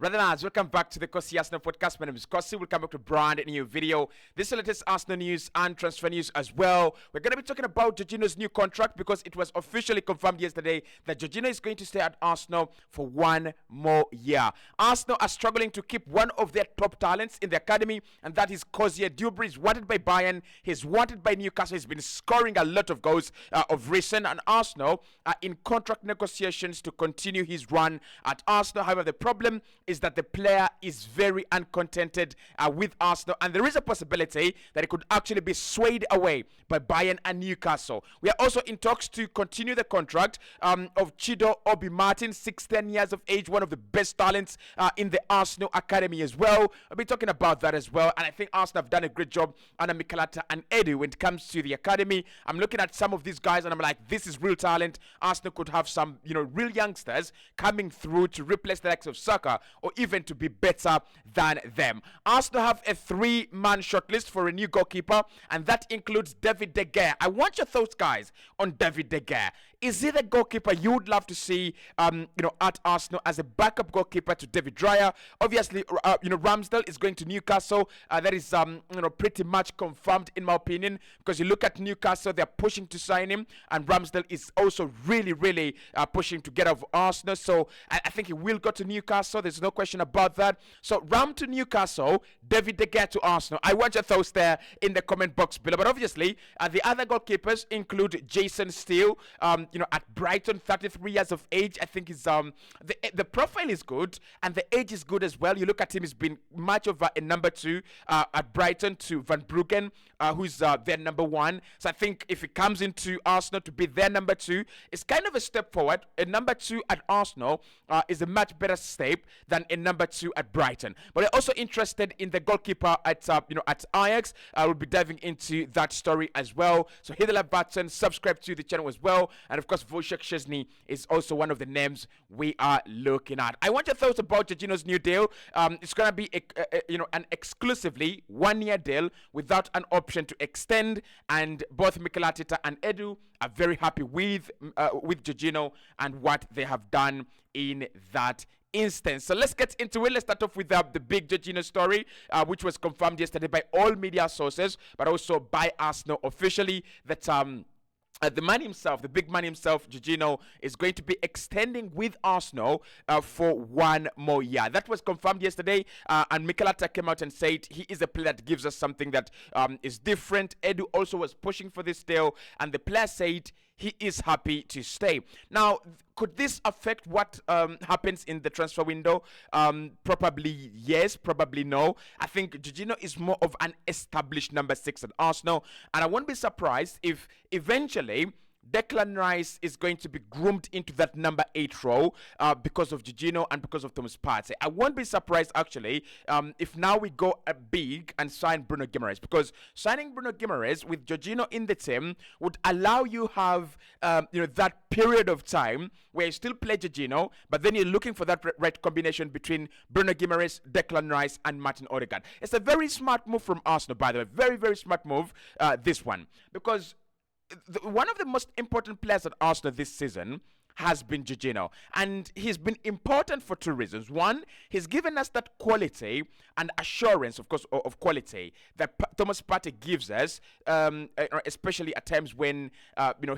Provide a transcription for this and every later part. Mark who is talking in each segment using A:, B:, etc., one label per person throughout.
A: Rather nice. Welcome back to the Cossy Arsenal podcast. My name is Cossy. We'll come back to brand new video. This is the latest Arsenal news and transfer news as well. We're going to be talking about Jorginho's new contract because it was officially confirmed yesterday that Jorginho is going to stay at Arsenal for 1 more year. Arsenal are struggling to keep one of their top talents in the academy, and that is Cossy. Dembele is wanted by Bayern. He's wanted by Newcastle. He's been scoring a lot of goals of recent, and Arsenal are in contract negotiations to continue his run at Arsenal. However, the problem is that the player is very uncontented with Arsenal, and there is a possibility that it could actually be swayed away by Bayern and Newcastle. We are also in talks to continue the contract of Chido Obi Martin, 16 years of age, one of the best talents in the Arsenal academy as well. I'll be talking about that as well, and I think Arsenal have done a great job under Mikel Arteta and Edu when it comes to the academy. I'm looking at some of these guys and I'm like, this is real talent. Arsenal could have some, real youngsters coming through to replace the likes of Saka or even to be better than them. Arsenal have a 3-man shortlist for a new goalkeeper, and that includes David De Gea. I want your thoughts, guys, on David De Gea. Is he the goalkeeper you would love to see, at Arsenal as a backup goalkeeper to David Raya? Obviously, Ramsey is going to Newcastle. That is, pretty much confirmed in my opinion, because you look at Newcastle, they're pushing to sign him, and Ramsey is also really pushing to get out of Arsenal. So I think he will go to Newcastle. There's no question about that. So Ram to Newcastle, David De Gea to Arsenal. I want your thoughts there in the comment box below. But obviously, the other goalkeepers include Jason Steele, at Brighton, 33 years of age. I think he's the profile is good and the age is good as well. You look at him, he's been much of a number 2 at Brighton to Van Bruggen, who's their number 1. So I think if he comes into Arsenal to be their number 2, it's kind of a step forward. A number 2 at Arsenal is a much better step than a number 2 at Brighton. But they're also interested in the goalkeeper at Ajax. I will be diving into that story as well. So hit the like button, subscribe to the channel as well, and of course Wojciech Szczesny is also one of the names we are looking at. I want your thoughts about Jorginho's new deal. It's gonna be an exclusively 1-year deal without an option to extend, and both Mikel Arteta and Edu are very happy with Jorginho and what they have done in that instance. So let's get into it. Let's start off with the big Jorginho story, which was confirmed yesterday by all media sources, but also by Arsenal officially, that the man himself, the big man himself, Jorginho, is going to be extending with Arsenal for 1 more year. That was confirmed yesterday, and Mikel Arteta came out and said he is a player that gives us something that is different. Edu also was pushing for this deal, and the player said he is happy to stay. Now, could this affect what happens in the transfer window? Probably yes, probably no. I think Jorginho is more of an established number 6 at Arsenal, and I won't be surprised if eventually Declan Rice is going to be groomed into that number 8 role because of Jorginho and because of Thomas Partey. I won't be surprised actually if now we go big and sign Bruno Guimaraes, because signing Bruno Guimaraes with Jorginho in the team would allow you have that period of time where you still play Jorginho, but then you're looking for that right combination between Bruno Guimaraes, Declan Rice, and Martin Odegaard. It's a very smart move from Arsenal, by the way. Very smart move, this one, because one of the most important players at Arsenal this season has been Jorginho, and he's been important for 2 reasons. One, he's given us that quality and assurance, of course, of quality that Thomas Partey gives us, especially at times when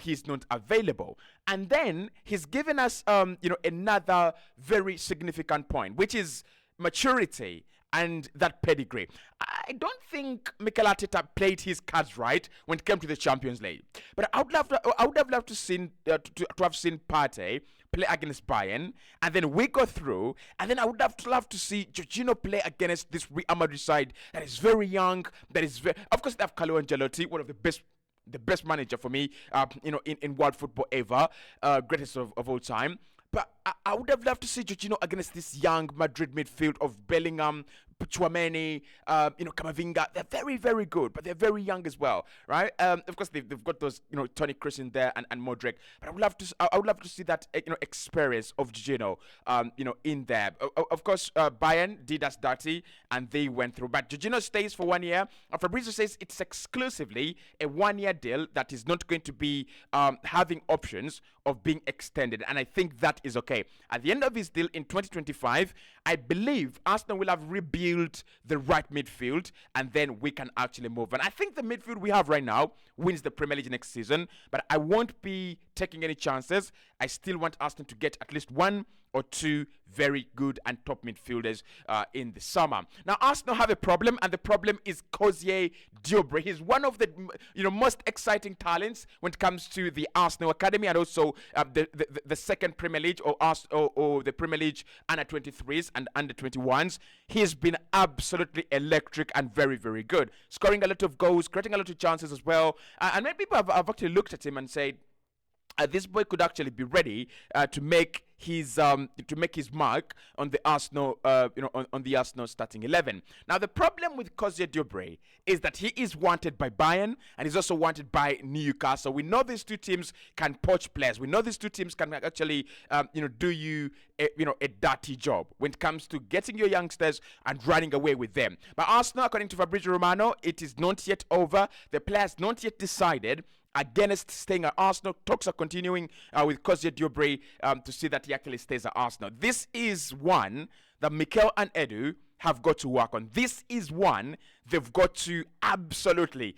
A: he's not available. And then he's given us another very significant point, which is maturity and that pedigree. I don't think Mikel Arteta played his cards right when it came to the Champions League. But I would have loved to have seen Partey play against Bayern, and then we go through, and then I would have loved to see Jorginho play against this Real Madrid side that is very young, of course they have Carlo Ancelotti, one of the best manager for me, in world football ever, greatest of all time. But I would have loved to see Jorginho against this young Madrid midfield of Bellingham, Chouameni, Camavinga. They're very good, but they're very young as well, right? Of course, they've got those, Toni Kroos in there and Modric. But I would love to see that, experience of Jorginho, in there. Of course, Bayern did us dirty and they went through. But Jorginho stays for 1 year. And Fabrizio says it's exclusively a 1-year deal that is not going to be having options of being extended. And I think that is okay. okay, at the end of his deal in 2025, I believe Arsenal will have rebuilt the right midfield, and then we can actually move on. I think the midfield we have right now wins the Premier League next season, but I won't be taking any chances. I still want Arsenal to get at least one or two very good and top midfielders in the summer. Now, Arsenal have a problem, and the problem is Kier Dembele. He's one of the most exciting talents when it comes to the Arsenal academy, and also the second Premier League or the Premier League under 23s and under 21s. He's been absolutely electric and very, very good, scoring a lot of goals, creating a lot of chances as well. And many people have actually looked at him and said, this boy could actually be ready to make his mark on the Arsenal on the Arsenal starting 11. Now, the problem with Kier Dembele is that he is wanted by Bayern and he's also wanted by Newcastle. We know these two teams can poach players. We know these two teams can actually do you a dirty job when it comes to getting your youngsters and running away with them. But Arsenal, according to Fabrizio Romano, it is not yet over. The players not yet decided against staying at Arsenal. Talks are continuing with Kier Dembele to see that he actually stays at Arsenal. This is one that Mikel and Edu have got to work on. This is one they've got to absolutely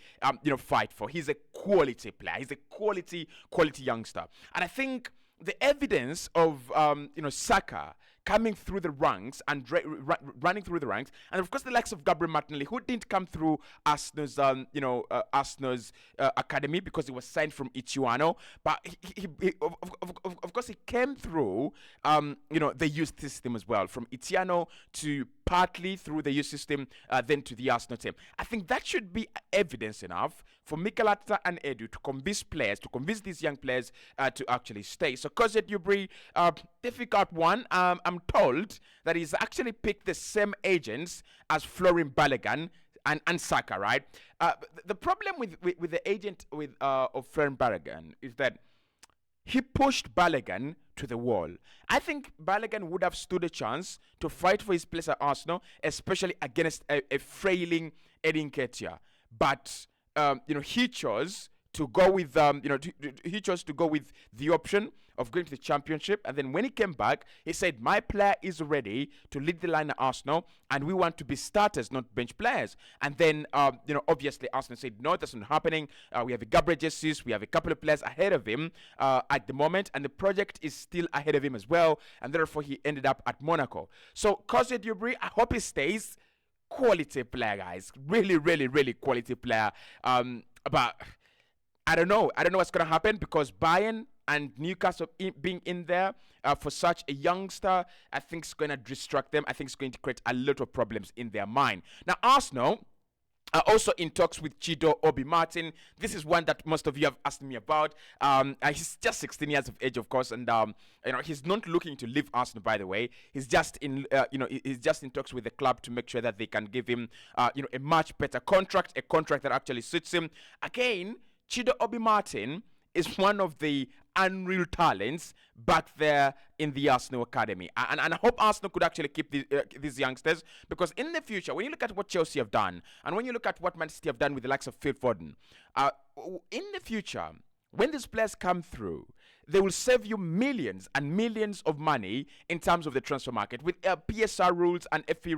A: fight for. He's a quality player. He's a quality youngster. And I think the evidence of Saka coming through the ranks and running through the ranks, and of course the likes of Gabriel Martinelli, who didn't come through Arsenal's academy because he was signed from Ichiwano, but he of course he came through the youth system as well, from Itiano to partly through the youth system, then to the Arsenal team. I think that should be evidence enough for Mikel Arteta and Edu to convince these young players to actually stay. So Kier Dembele, difficult one. I'm told that he's actually picked the same agents as Florian Balogun and Saka, right? The problem with the agent of Florian Balogun is that he pushed Balogun to the wall. I think Balogun would have stood a chance to fight for his place at Arsenal, especially against a frailing Edin Nketiah. But he chose to go with he chose to go with the option of going to the Championship, and then when he came back, he said, "My player is ready to lead the line at Arsenal, and we want to be starters, not bench players." And then obviously Arsenal said, "No, that's not happening. We have a Gabriel Jesus, we have a couple of players ahead of him at the moment, and the project is still ahead of him as well." And therefore, he ended up at Monaco. So Kier Dembele, I hope he stays. Quality player, guys. Really, really, really quality player. But I don't know what's going to happen, because Bayern and Newcastle being in there for such a youngster, I think it's going to distract them. I think it's going to create a lot of problems in their mind. Now, Arsenal are also in talks with Chido Obi Martin. This is one that most of you have asked me about. He's just 16 years of age, of course, and he's not looking to leave Arsenal. By the way, he's just in he's just in talks with the club to make sure that they can give him a much better contract, a contract that actually suits him. Again, Chido Obi Martin is one of the unreal talents back there in the Arsenal academy, and I hope Arsenal could actually keep these youngsters, because in the future, when you look at what Chelsea have done and when you look at what Man City have done with the likes of Phil Foden, in the future, when these players come through, they will save you millions and millions of money in terms of the transfer market. With PSR rules and FFP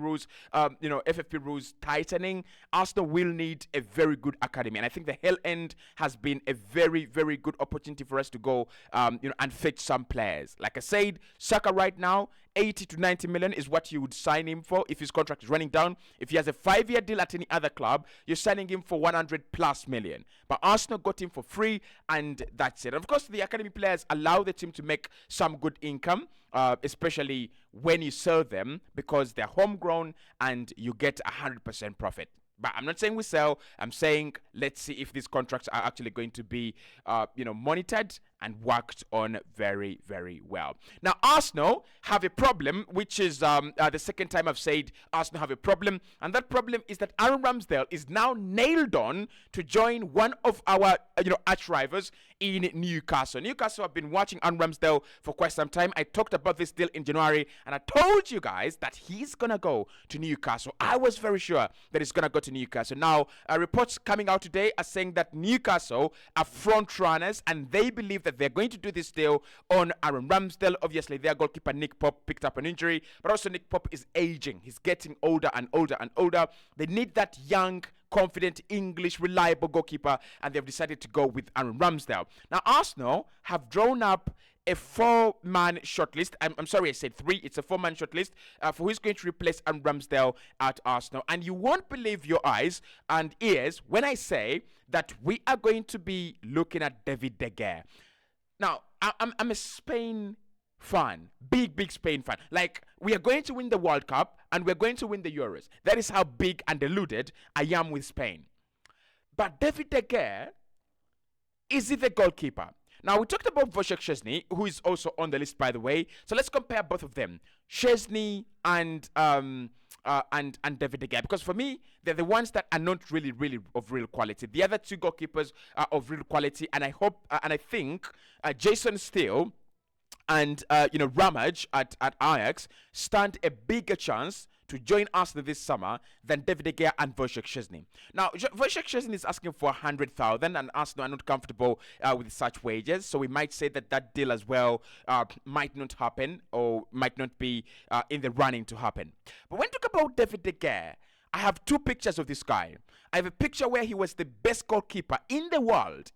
A: rules tightening, Arsenal will need a very good academy. And I think the Hell End has been a very, very good opportunity for us to go, and fetch some players. Like I said, Saka right now, 80 to 90 million is what you would sign him for if his contract is running down. If he has a 5-year deal at any other club, you're signing him for 100 plus million. But Arsenal got him for free, and that's it. And of course, the academy players allow the team to make some good income, especially when you sell them, because they're homegrown and you get 100% profit. But I'm not saying we sell. I'm saying let's see if these contracts are actually going to be, monitored and worked on very, very well. Now, Arsenal have a problem, which is the second time I've said Arsenal have a problem. And that problem is that Aaron Ramsdale is now nailed on to join one of our, arch rivals in Newcastle. Newcastle have been watching Aaron Ramsdale for quite some time. I talked about this deal in January, and I told you guys that he's going to go to Newcastle. I was very sure that he's going to go to Newcastle. Now, reports coming out today are saying that Newcastle are front runners, and they believe that that they're going to do this deal on Aaron Ramsdale. Obviously, their goalkeeper Nick Pope picked up an injury, but also Nick Pope is aging. He's getting older and older and older. They need that young, confident, English, reliable goalkeeper, and they've decided to go with Aaron Ramsdale. Now, Arsenal have drawn up a 4-man shortlist. I'm sorry, I said 3. It's a 4-man shortlist for who's going to replace Aaron Ramsdale at Arsenal. And you won't believe your eyes and ears when I say that we are going to be looking at David De Gea. Now, I'm a Spain fan, big Spain fan. Like, we are going to win the World Cup and we're going to win the Euros. That is how big and deluded I am with Spain. But David De Gea, is he the goalkeeper? Now, we talked about Wojciech Szczesny, who is also on the list, by the way. So let's compare both of them, Szczesny and David De Gea, because for me, they're the ones that are not really of real quality. The other 2 goalkeepers are of real quality, and I hope and I think Jason Steele and Ramage at Ajax stand a bigger chance to join Arsenal this summer than David De Gea and Wojciech Szczesny. Now, Wojciech Szczesny is asking for 100,000, and Arsenal are not comfortable with such wages, so we might say that deal as well might not happen or might not be in the running to happen. But when we talk about David De Gea, I have 2 pictures of this guy. I have a picture where he was the best goalkeeper in the world,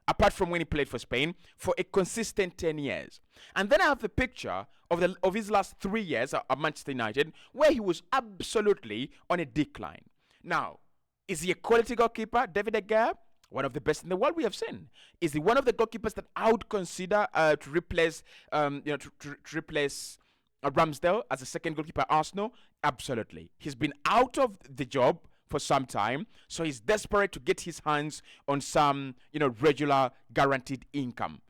A: apart from when he played for Spain, for a consistent 10 years. And then I have the picture of his last 3 years at Manchester United, where he was absolutely on a decline. Now, is he a quality goalkeeper, David De Gea? One of the best in the world we have seen. Is he one of the goalkeepers that I would consider to replace Ramsdale as a second goalkeeper at Arsenal? Absolutely. He's been out of the job for some time, so he's desperate to get his hands on some, regular guaranteed income.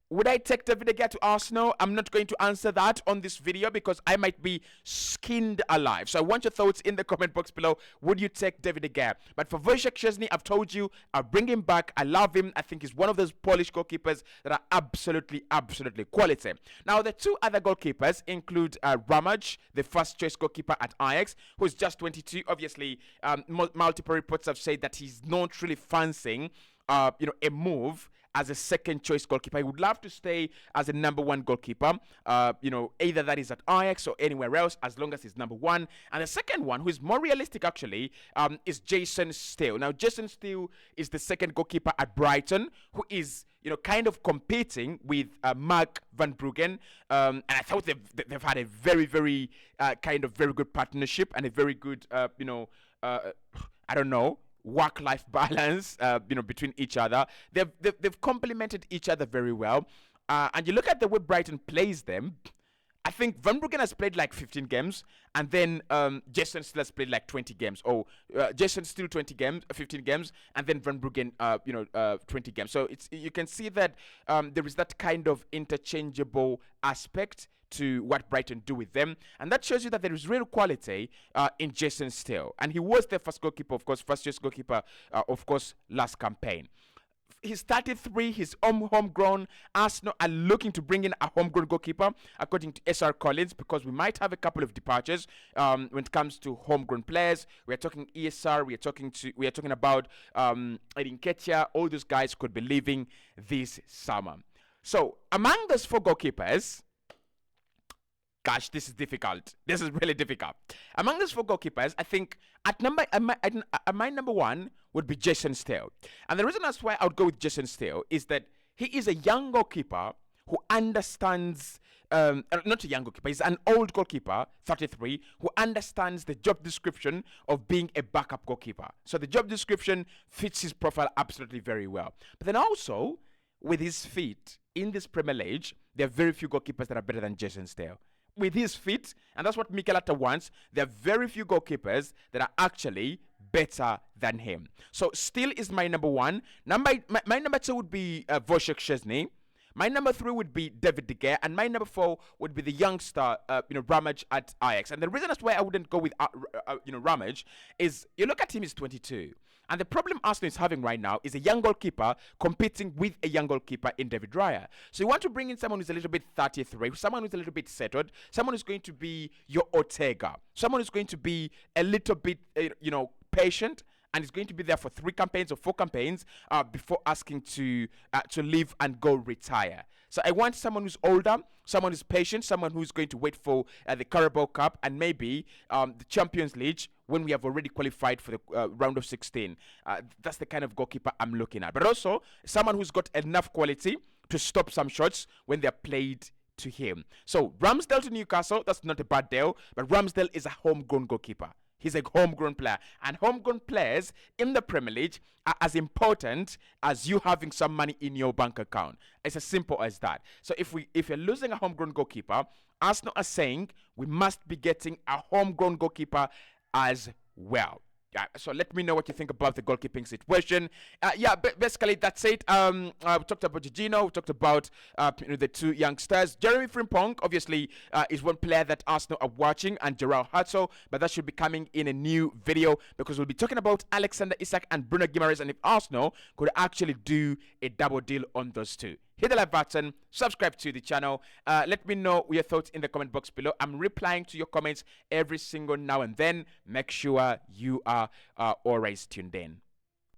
A: Would I take David De Gea to Arsenal? I'm not going to answer that on this video because I might be skinned alive. So I want your thoughts in the comment box below. Would you take David De Gea? But for Wojciech Szczesny, I've told you, I'll bring him back. I love him. I think he's one of those Polish goalkeepers that are absolutely quality. Now, the 2 other goalkeepers include Ramage, the first choice goalkeeper at Ajax, who's just 22. Obviously, multiple reports have said that he's not really fancying a move as a second choice goalkeeper. He would love to stay as a number 1 goalkeeper, either that is at Ajax or anywhere else, as long as he's number 1. And the second one, who is more realistic actually, is Jason Steele. Now, Jason Steele is the second goalkeeper at Brighton, who is kind of competing with Mark Van Bruggen. And I thought they've had a very good partnership and a very good, work-life balance, between each other. They've complemented each other very well. And you look at the way Brighton plays them, I think Van Bruggen has played like 15 games, and then Jason Steele has played like 20 games. Oh, Jason Steele 15 games, and then Van Bruggen, 20 games. So you can see that there is that kind of interchangeable aspect to what Brighton do with them, and that shows you that there is real quality in Jason Steele, and he was their first goalkeeper, of course, first choice goalkeeper, last campaign. He's 33, he's homegrown. Arsenal are looking to bring in a homegrown goalkeeper, according to SR Collins, because we might have a couple of departures when it comes to homegrown players. We are talking ESR, we are talking about Edin Nketiah. All those guys could be leaving this summer. So among those 4 goalkeepers, gosh, this is difficult. This is really difficult. Among those 4 goalkeepers, I think my number 1 would be Jason Steele. And the reason that's why I would go with Jason Steele is that he is a young goalkeeper who understands, not a young goalkeeper, he's an old goalkeeper, 33, who understands the job description of being a backup goalkeeper. So the job description fits his profile absolutely very well. But then also, with his feet in this Premier League, there are very few goalkeepers that are better than Jason Steele. With his feet, and that's what Mikel Arteta wants, there are very few goalkeepers that are actually better than him. So Steele is my number 1. My number 2 would be Wojciech Szczesny. My number 3 would be David De Gea, and my number 4 would be the youngster, Ramage at Ajax. And the reason that's why I wouldn't go with, Ramage is you look at him, he's 22. And the problem Arsenal is having right now is a young goalkeeper competing with a young goalkeeper in David Raya. So you want to bring in someone who's a little bit 33, someone who's a little bit settled, someone who's going to be your Ortega, someone who's going to be a little bit, patient and he's going to be there for 3 campaigns or 4 campaigns before asking to leave and go retire. So I want someone who's older, someone who's patient, someone who's going to wait for the Carabao Cup and maybe the Champions League when we have already qualified for the round of 16. That's the kind of goalkeeper I'm looking at. But also someone who's got enough quality to stop some shots when they're played to him. So Ramsdale to Newcastle, that's not a bad deal, but Ramsdale is a homegrown goalkeeper. He's a homegrown player. And homegrown players in the Premier League are as important as you having some money in your bank account. It's as simple as that. So if you're losing a homegrown goalkeeper, Arsenal are saying we must be getting a homegrown goalkeeper as well. So let me know what you think about the goalkeeping situation. Basically that's it. We talked about Jino, we talked about the 2 youngsters. Jeremy Frimpong obviously is one player that Arsenal are watching, and Gerald Hutzel, but that should be coming in a new video because we'll be talking about Alexander Isak and Bruno Guimaraes, and if Arsenal could actually do a double deal on those 2. Hit the like button, subscribe to the channel. Let me know your thoughts in the comment box below. I'm replying to your comments every single now and then. Make sure you are always tuned in.